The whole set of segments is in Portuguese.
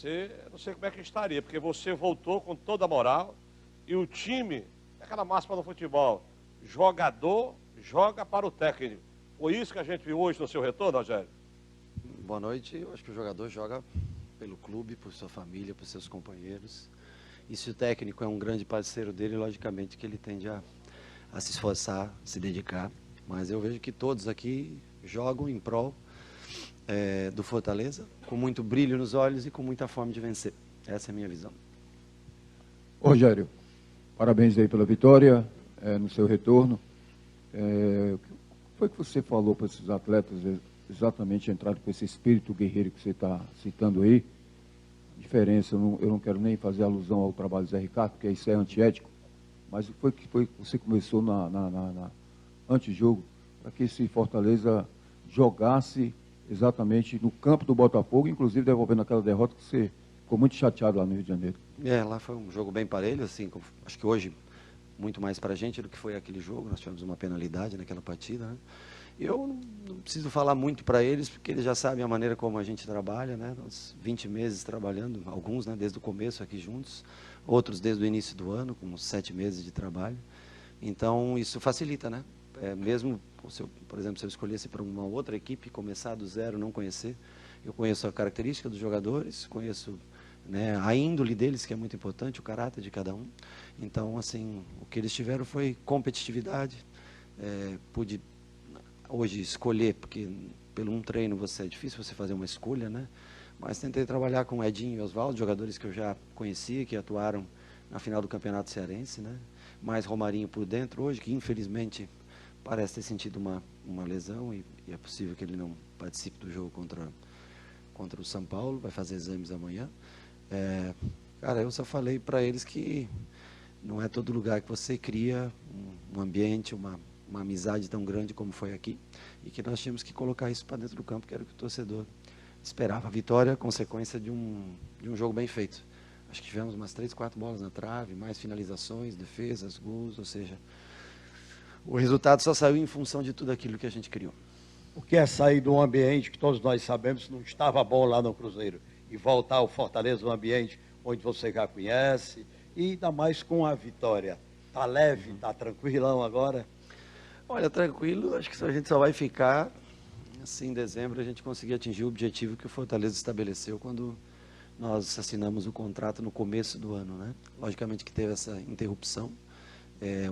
você, eu não sei como é que estaria, porque você voltou com toda a moral e o time, é aquela máxima do futebol, jogador joga para o técnico. Foi isso que a gente viu hoje no seu retorno, Rogério? Boa noite. Eu acho que o jogador joga pelo clube, por sua família, por seus companheiros. E se o técnico é um grande parceiro dele, logicamente que ele tende a se esforçar, se dedicar. Mas eu vejo que todos aqui jogam em prol do Fortaleza, com muito brilho nos olhos e com muita fome de vencer. Essa é a minha visão. Rogério, parabéns aí pela vitória, no seu retorno. O que foi que você falou para esses atletas exatamente entrarem com esse espírito guerreiro que você está citando aí? A diferença, eu não quero nem fazer alusão ao trabalho do Zé Ricardo, porque isso é antiético, mas o que foi que você começou na antijogo para que esse Fortaleza jogasse exatamente no campo do Botafogo, inclusive devolvendo aquela derrota que você ficou muito chateado lá no Rio de Janeiro? Lá foi um jogo bem parelho, assim, acho que hoje muito mais para a gente do que foi aquele jogo. Nós tivemos uma penalidade naquela partida, né? Eu não preciso falar muito para eles, porque eles já sabem a maneira como a gente trabalha, né? Nós 20 meses trabalhando, alguns, né, desde o começo aqui juntos, outros desde o início do ano, com uns 7 meses de trabalho. Então, isso facilita, né? Mesmo, por exemplo, se eu escolhesse para uma outra equipe, começar do zero, não conhecer, eu conheço a característica dos jogadores, conheço, né, a índole deles, que é muito importante, o caráter de cada um. Então, assim, o que eles tiveram foi competitividade. Pude hoje escolher, porque pelo um treino é difícil você fazer uma escolha, né? Mas tentei trabalhar com Edinho e Oswaldo, jogadores que eu já conhecia, que atuaram na final do Campeonato Cearense, né? Mais Romarinho por dentro hoje, que infelizmente parece ter sentido uma lesão e é possível que ele não participe do jogo contra o São Paulo, vai fazer exames amanhã. Cara, eu só falei para eles que não é todo lugar que você cria um ambiente, uma amizade tão grande como foi aqui, e que nós tínhamos que colocar isso para dentro do campo, que era o que o torcedor esperava. A vitória, consequência de um jogo bem feito. Acho que tivemos umas 3, 4 bolas na trave, mais finalizações, defesas, gols, ou seja, o resultado só saiu em função de tudo aquilo que a gente criou. O que é sair de um ambiente que todos nós sabemos não estava bom lá no Cruzeiro e voltar ao Fortaleza, um ambiente onde você já conhece, e ainda mais com a vitória? Está leve, está tranquilão agora? Olha, tranquilo, acho que a gente só vai ficar, assim, em dezembro, a gente conseguir atingir o objetivo que o Fortaleza estabeleceu quando nós assinamos o contrato no começo do ano, né? Logicamente que teve essa interrupção,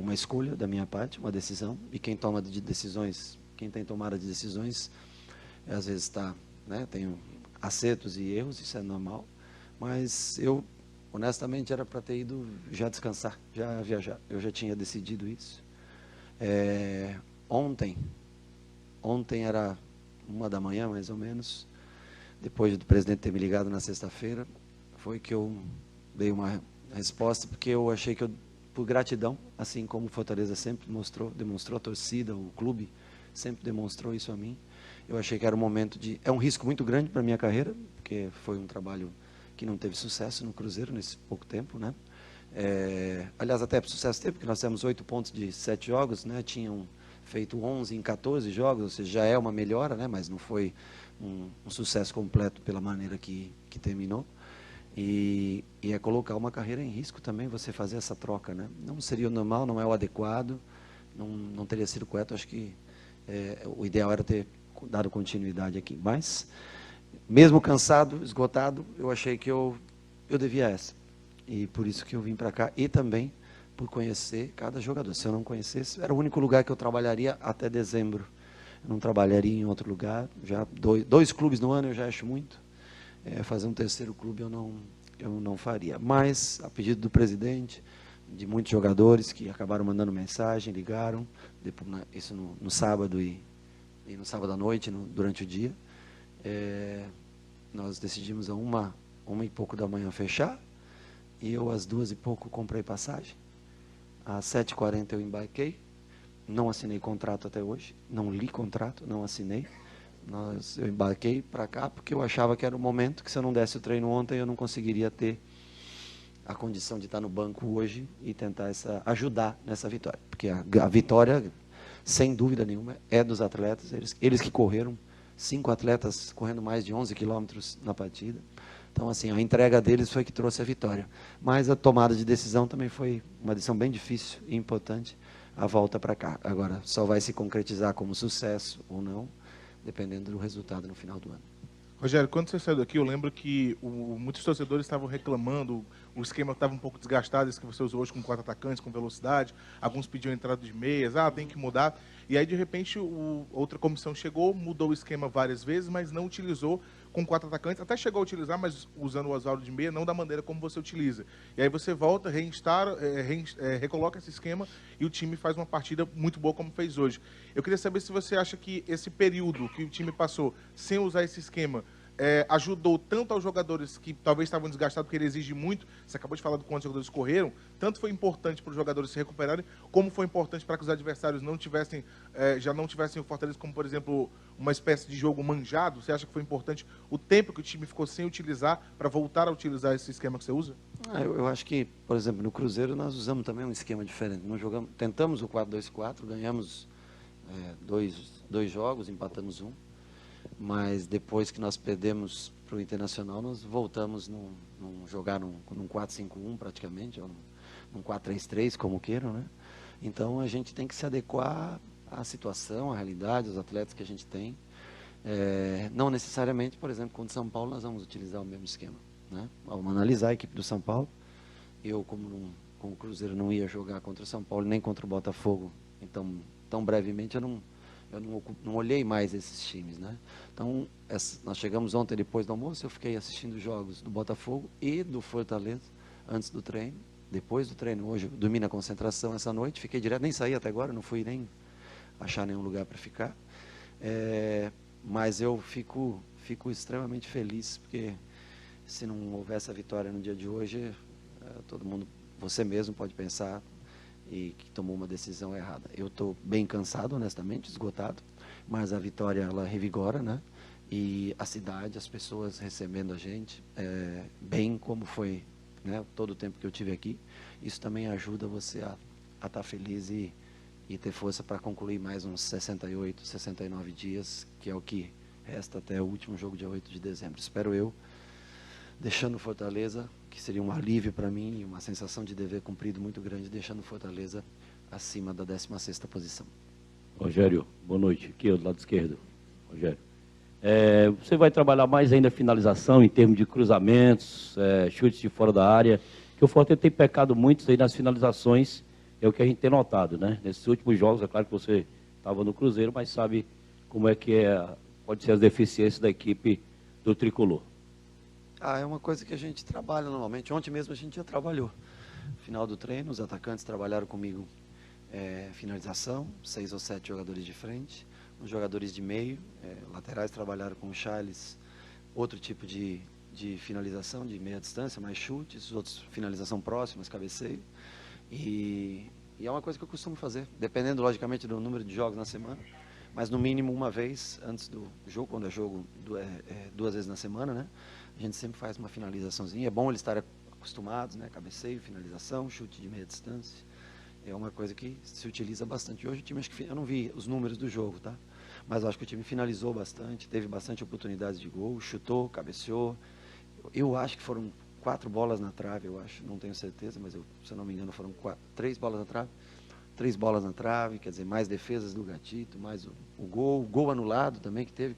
uma escolha da minha parte, uma decisão, e quem toma de decisões, quem tem tomada de decisões, às vezes né, tem acertos e erros, isso é normal, mas eu, honestamente, era para ter ido já descansar, já viajar, eu já tinha decidido isso. Ontem era 1h mais ou menos, depois do presidente ter me ligado na sexta-feira, foi que eu dei uma resposta, porque eu achei que por gratidão, assim como o Fortaleza sempre demonstrou a torcida, o clube sempre demonstrou isso a mim, eu achei que era um momento é um risco muito grande para a minha carreira, porque foi um trabalho que não teve sucesso no Cruzeiro nesse pouco tempo, né? Aliás, até por sucesso teve, porque nós temos 8 pontos de 7 jogos, né? Tinham feito 11 em 14 jogos, ou seja, já é uma melhora, né? Mas não foi um sucesso completo pela maneira que terminou. E é colocar uma carreira em risco também, você fazer essa troca, né? Não seria o normal, não é o adequado, não teria sido correto. Acho que o ideal era ter dado continuidade aqui. Mas, mesmo cansado, esgotado, eu achei que eu devia essa. E por isso que eu vim para cá, e também por conhecer cada jogador. Se eu não conhecesse, era o único lugar que eu trabalharia até dezembro. Eu não trabalharia em outro lugar. Já 2 clubes no ano eu já acho muito. Fazer um terceiro clube eu não faria. Mas, a pedido do presidente, de muitos jogadores que acabaram mandando mensagem, ligaram, depois, isso no sábado e no sábado à noite, durante o dia, nós decidimos a 1h da manhã fechar, e eu às 2h comprei passagem. Às 7h40 eu embarquei, não assinei contrato até hoje, não li contrato, não assinei. Eu embarquei para cá porque eu achava que era o momento que, se eu não desse o treino ontem, eu não conseguiria ter a condição de estar no banco hoje e tentar ajudar nessa vitória. Porque a vitória, sem dúvida nenhuma, é dos atletas, eles que correram, 5 atletas correndo mais de 11 quilômetros na partida. Então, assim, a entrega deles foi que trouxe a vitória. Mas a tomada de decisão também foi uma decisão bem difícil e importante, a volta para cá. Agora, só vai se concretizar como sucesso ou não, dependendo do resultado no final do ano. Rogério, quando você saiu daqui, eu lembro que muitos torcedores estavam reclamando, o esquema estava um pouco desgastado, esse que você usou hoje com 4 atacantes, com velocidade, alguns pediam entrada de meias, tem que mudar. E aí, de repente, outra comissão chegou, mudou o esquema várias vezes, mas não utilizou com 4 atacantes, até chegou a utilizar, mas usando o Oswaldo de meia, não da maneira como você utiliza. E aí você volta, recoloca esse esquema e o time faz uma partida muito boa como fez hoje. Eu queria saber se você acha que esse período que o time passou sem usar esse esquema ajudou tanto aos jogadores que talvez estavam desgastados, porque ele exige muito, você acabou de falar do quanto os jogadores correram, tanto foi importante para os jogadores se recuperarem, como foi importante para que os adversários já não tivessem o Fortaleza como, por exemplo, uma espécie de jogo manjado. Você acha que foi importante o tempo que o time ficou sem utilizar para voltar a utilizar esse esquema que você usa? Eu acho que, por exemplo, no Cruzeiro nós usamos também um esquema diferente. Nós tentamos o 4-2-4, ganhamos dois jogos, empatamos um. Mas depois que nós perdemos para o Internacional, nós voltamos jogar num 4-5-1 praticamente, ou num 4-3-3, como queiram, né? Então a gente tem que se adequar à situação, à realidade, aos atletas que a gente tem. Não necessariamente, por exemplo, contra o São Paulo, nós vamos utilizar o mesmo esquema, né? Vamos analisar a equipe do São Paulo. Eu, como o Cruzeiro não ia jogar contra o São Paulo, nem contra o Botafogo, então, tão brevemente, eu não olhei mais esses times, né? Então, nós chegamos ontem depois do almoço, eu fiquei assistindo os jogos do Botafogo e do Fortaleza antes do treino, depois do treino. Hoje eu dormi na concentração essa noite, fiquei direto, nem saí até agora, não fui nem achar nenhum lugar para ficar. Mas eu fico extremamente feliz, porque se não houvesse a vitória no dia de hoje, todo mundo, você mesmo pode pensar e que tomou uma decisão errada. Eu estou bem cansado, honestamente, esgotado, mas a vitória, ela revigora, né? E a cidade, as pessoas recebendo a gente, bem como foi, né, todo o tempo que eu tive aqui, isso também ajuda você a estar feliz e ter força para concluir mais uns 68, 69 dias, que é o que resta até o último jogo, dia 8 de dezembro. Espero eu, deixando Fortaleza, que seria um alívio para mim e uma sensação de dever cumprido muito grande, deixando Fortaleza acima da 16ª posição. Rogério, boa noite. Aqui é do lado esquerdo. Rogério. Você vai trabalhar mais ainda a finalização em termos de cruzamentos, chutes de fora da área, que o Fortaleza tem pecado muito aí nas finalizações, é o que a gente tem notado, né? Nesses últimos jogos, é claro que você estava no Cruzeiro, mas sabe como é que pode ser as deficiências da equipe do Tricolor. É uma coisa que a gente trabalha normalmente. Ontem mesmo a gente já trabalhou. No final do treino, os atacantes trabalharam comigo finalização, 6 ou 7 jogadores de frente, os jogadores de meio, laterais trabalharam com o Charles, outro tipo de finalização, de meia distância, mais chutes, os outros finalização próximas, cabeceio. E é uma coisa que eu costumo fazer, dependendo, logicamente, do número de jogos na semana, mas no mínimo uma vez antes do jogo, quando é jogo 2 vezes na semana, né? A gente sempre faz uma finalizaçãozinha. É bom eles estarem acostumados, né? Cabeceio, finalização, chute de meia distância. É uma coisa que se utiliza bastante. Hoje o time, acho que eu não vi os números do jogo, tá? Mas eu acho que o time finalizou bastante, teve bastante oportunidades de gol, chutou, cabeceou. Eu acho que foram 4 bolas na trave, eu acho, não tenho certeza, mas se eu não me engano foram 3 bolas na trave. 3 bolas na trave, quer dizer, mais defesas do Gatito, mais o gol anulado também que teve,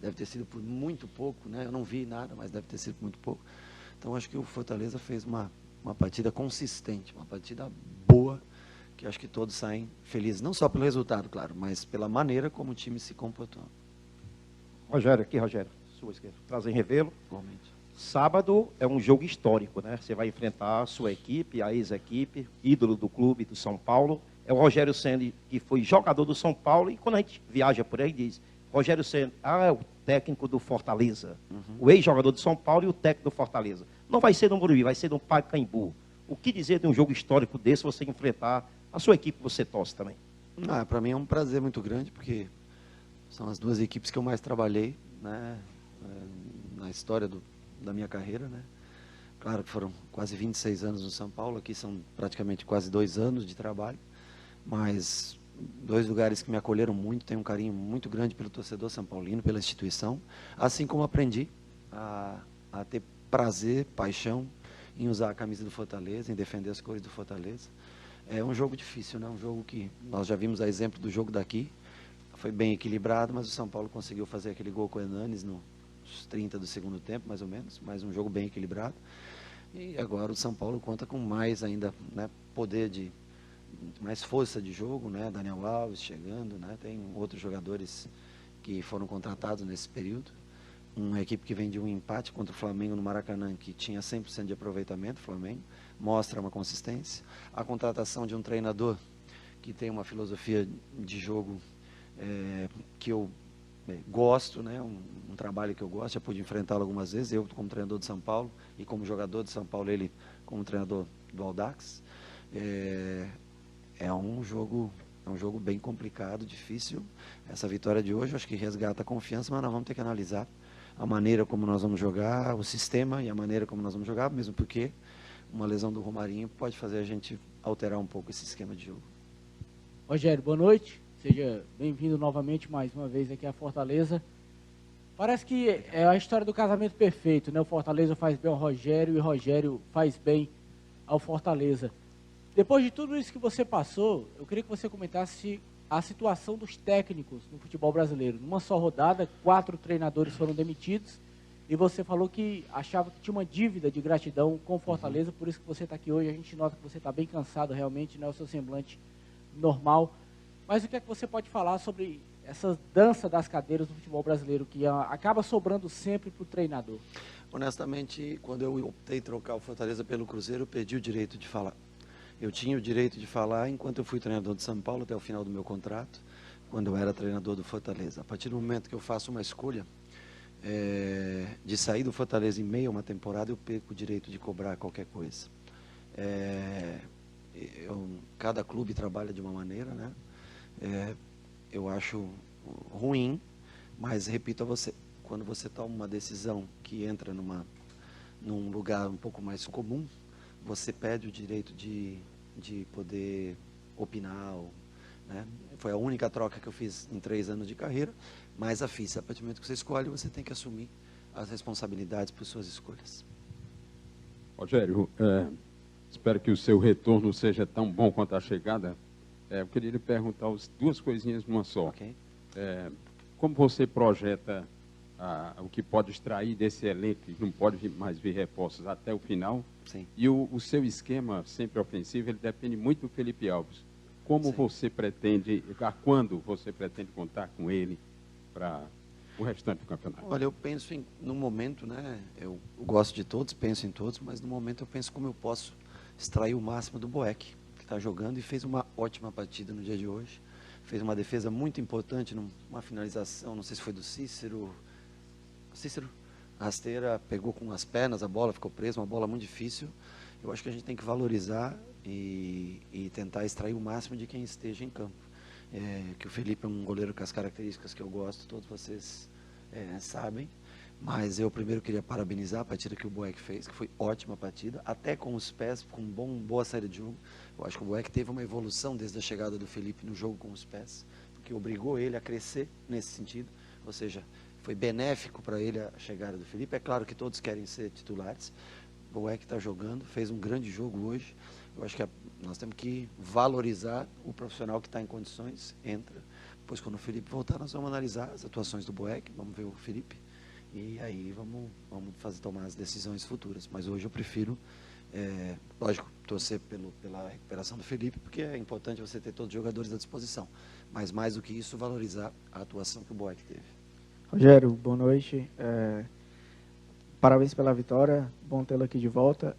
deve ter sido por muito pouco, né? Eu não vi nada, mas deve ter sido por muito pouco. Então, acho que o Fortaleza fez uma partida consistente, uma partida boa, que acho que todos saem felizes, não só pelo resultado, claro, mas pela maneira como o time se comportou. Rogério, sua esquerda. Prazer em revê-lo. Igualmente. Sábado é um jogo histórico, né? Você vai enfrentar a sua equipe, a ex-equipe, ídolo do clube do São Paulo. É o Rogério Ceni, que foi jogador do São Paulo, e quando a gente viaja por aí, diz, Rogério Ceni, é o técnico do Fortaleza. O ex-jogador do São Paulo e o técnico do Fortaleza. Não vai ser no Morumbi, vai ser no Pacaembu. O que dizer de um jogo histórico desse, você enfrentar a sua equipe que você torce também? Para mim é um prazer muito grande, porque são as 2 equipes que eu mais trabalhei, né, na história da minha carreira, né? Claro que foram quase 26 anos no São Paulo, aqui são praticamente quase 2 anos de trabalho, mas 2 lugares que me acolheram muito, tenho um carinho muito grande pelo torcedor são paulino, pela instituição, assim como aprendi a ter prazer, paixão em usar a camisa do Fortaleza, em defender as cores do Fortaleza. É um jogo difícil, né? Um jogo que nós já vimos a exemplo do jogo daqui. Foi bem equilibrado, mas o São Paulo conseguiu fazer aquele gol com o Hernanes nos 30 do segundo tempo, mais ou menos. Mais um jogo bem equilibrado. E agora o São Paulo conta com mais ainda, né, poder de mais força de jogo, né? Daniel Alves chegando, né? Tem outros jogadores que foram contratados nesse período. Uma equipe que vem de um empate contra o Flamengo no Maracanã, que tinha 100% de aproveitamento, o Flamengo, mostra uma consistência. A contratação de um treinador que tem uma filosofia de jogo que eu gosto, né? Um trabalho que eu gosto, já pude enfrentá-lo algumas vezes, eu como treinador de São Paulo e como jogador de São Paulo, ele como treinador do Audax. É um jogo bem complicado, difícil. Essa vitória de hoje, acho que resgata a confiança, mas nós vamos ter que analisar a maneira como nós vamos jogar, o sistema e a maneira como nós vamos jogar, mesmo porque uma lesão do Romarinho pode fazer a gente alterar um pouco esse esquema de jogo. Rogério, boa noite. Seja bem-vindo novamente, mais uma vez, aqui à Fortaleza. Parece que é a história do casamento perfeito, né? O Fortaleza faz bem ao Rogério e o Rogério faz bem ao Fortaleza. Depois de tudo isso que você passou, eu queria que você comentasse a situação dos técnicos no futebol brasileiro. Numa só rodada, 4 treinadores foram demitidos e você falou que achava que tinha uma dívida de gratidão com o Fortaleza, por isso que você está aqui hoje. A gente nota que você está bem cansado realmente, não é o seu semblante normal. Mas o que é que você pode falar sobre essa dança das cadeiras do futebol brasileiro, que acaba sobrando sempre para o treinador? Honestamente, quando eu optei em trocar o Fortaleza pelo Cruzeiro, eu perdi o direito de falar. Eu tinha o direito de falar enquanto eu fui treinador de São Paulo até o final do meu contrato, quando eu era treinador do Fortaleza. A partir do momento que eu faço uma escolha de sair do Fortaleza em meio a uma temporada, eu perco o direito de cobrar qualquer coisa. Cada clube trabalha de uma maneira, né? Eu acho ruim, mas repito a você, quando você toma uma decisão que entra num lugar um pouco mais comum, você perde o direito de poder opinar, né? Foi a única troca que eu fiz em 3 anos de carreira, mas a fiz. A partir do momento que você escolhe, você tem que assumir as responsabilidades por suas escolhas. Rogério, espero que o seu retorno seja tão bom quanto a chegada. Eu queria lhe perguntar duas coisinhas numa só. Okay. Como você projeta o que pode extrair desse elenco, que não pode mais vir reforços até o final? Sim. E o seu esquema sempre ofensivo, ele depende muito do Felipe Alves. Como você pretende, quando você pretende contar com ele para o restante do campeonato? Olha, eu penso no momento, né? Eu gosto de todos, penso em todos, mas no momento eu penso como eu posso extrair o máximo do Boeck, que está jogando e fez uma ótima partida no dia de hoje. Fez uma defesa muito importante, numa finalização, não sei se foi do Cícero, rasteira, pegou com as pernas, a bola ficou presa, uma bola muito difícil. Eu acho que a gente tem que valorizar e tentar extrair o máximo de quem esteja em campo. Que o Felipe é um goleiro com as características que eu gosto, todos vocês sabem. Mas eu primeiro queria parabenizar a partida que o Boeck fez, que foi ótima partida, até com os pés, com boa saída de jogo. Eu acho que o Boeck teve uma evolução desde a chegada do Felipe no jogo com os pés, porque obrigou ele a crescer nesse sentido, ou seja, foi benéfico para ele a chegada do Felipe. É claro que todos querem ser titulares. O Boeck está jogando, fez um grande jogo hoje. Eu acho que nós temos que valorizar o profissional que está em condições, entra. Depois, quando o Felipe voltar, nós vamos analisar as atuações do Boeck, vamos ver o Felipe. E aí vamos tomar as decisões futuras. Mas hoje eu prefiro, lógico, torcer pela recuperação do Felipe, porque é importante você ter todos os jogadores à disposição. Mas mais do que isso, valorizar a atuação que o Boeck teve. Rogério, boa noite. Parabéns pela vitória, bom tê-lo aqui de volta.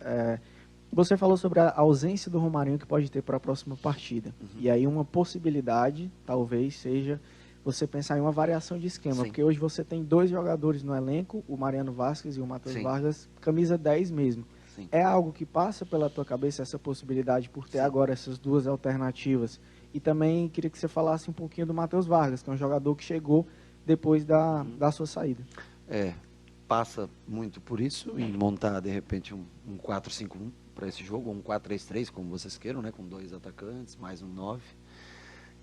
Você falou sobre a ausência do Romarinho que pode ter para a próxima partida. Uhum. E aí uma possibilidade, talvez, seja você pensar em uma variação de esquema. Sim. Porque hoje você tem 2 jogadores no elenco, o Mariano Vasquez e o Matheus Sim. Vargas, camisa 10 mesmo. Sim. É algo que passa pela tua cabeça, essa possibilidade, por ter Sim. agora essas 2 alternativas? E também queria que você falasse um pouquinho do Matheus Vargas, que é um jogador que chegou depois da sua saída. Passa muito por isso, em montar, de repente, um 4-5-1 para esse jogo, ou um 4-3-3, como vocês queiram, né, com 2 atacantes, mais um 9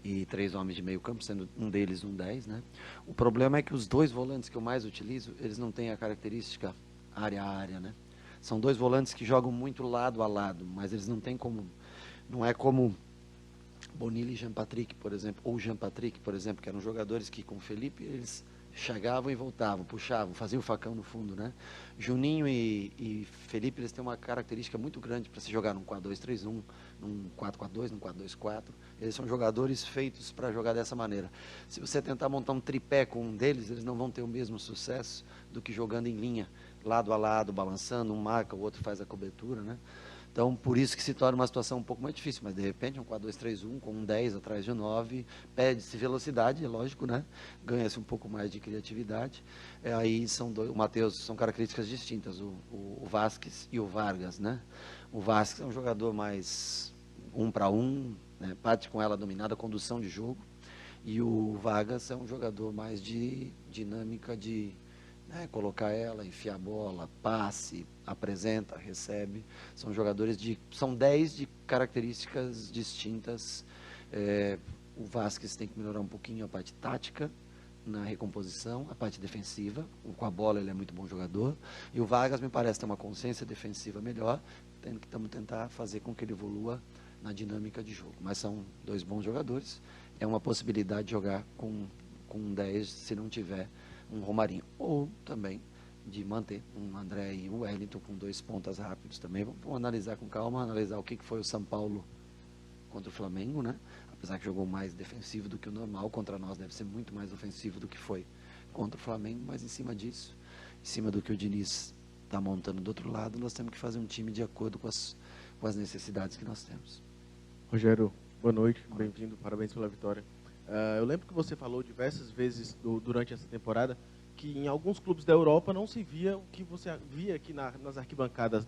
e 3 homens de meio campo, sendo um deles um 10, né? O problema é que os 2 volantes que eu mais utilizo, eles não têm a característica área a área, né? São dois volantes que jogam muito lado a lado, mas eles não têm como, não é como Bonilla e Jean Patrick, por exemplo, ou Jean Patrick, por exemplo, que eram jogadores que com o Felipe eles chegavam e voltavam, puxavam, faziam o facão no fundo, né? Juninho e Felipe, eles têm uma característica muito grande para se jogar num 4-2-3-1, num 4-4-2, num 4-2-4. Eles são jogadores feitos para jogar dessa maneira. Se você tentar montar um tripé com um deles, eles não vão ter o mesmo sucesso do que jogando em linha, lado a lado, balançando, um marca, o outro faz a cobertura, né? Então, por isso que se torna uma situação um pouco mais difícil, mas de repente um 4-2-3-1 com um 10 atrás de 9, pede-se velocidade, é lógico, né? Ganha-se um pouco mais de criatividade. Aí são dois, o Matheus, são características distintas, o Vasquez e o Vargas, né? O Vasquez é um jogador mais 1 para 1, né? Parte com ela dominada, condução de jogo, e o Vargas é um jogador mais de dinâmica de colocar ela, enfiar a bola, passe, apresenta, recebe. São jogadores são 10 de características distintas. O Vasquez tem que melhorar um pouquinho a parte tática na recomposição, a parte defensiva. Com a bola ele é muito bom jogador. E o Vargas me parece ter uma consciência defensiva melhor, tendo que tentar fazer com que ele evolua na dinâmica de jogo. Mas são dois bons jogadores. É uma possibilidade de jogar com 10 se não tiver um Romarinho, ou também de manter um André e um Wellington com dois pontas rápidos também. Vamos analisar com calma, analisar o que foi o São Paulo contra o Flamengo, né? Apesar que jogou mais defensivo do que o normal, contra nós deve ser muito mais ofensivo do que foi contra o Flamengo, mas em cima disso, em cima do que o Diniz está montando do outro lado, nós temos que fazer um time de acordo com as necessidades que nós temos. Rogério, boa noite, bem-vindo, parabéns pela vitória. Eu lembro que você falou diversas vezes durante essa temporada que em alguns clubes da Europa não se via o que você via aqui nas arquibancadas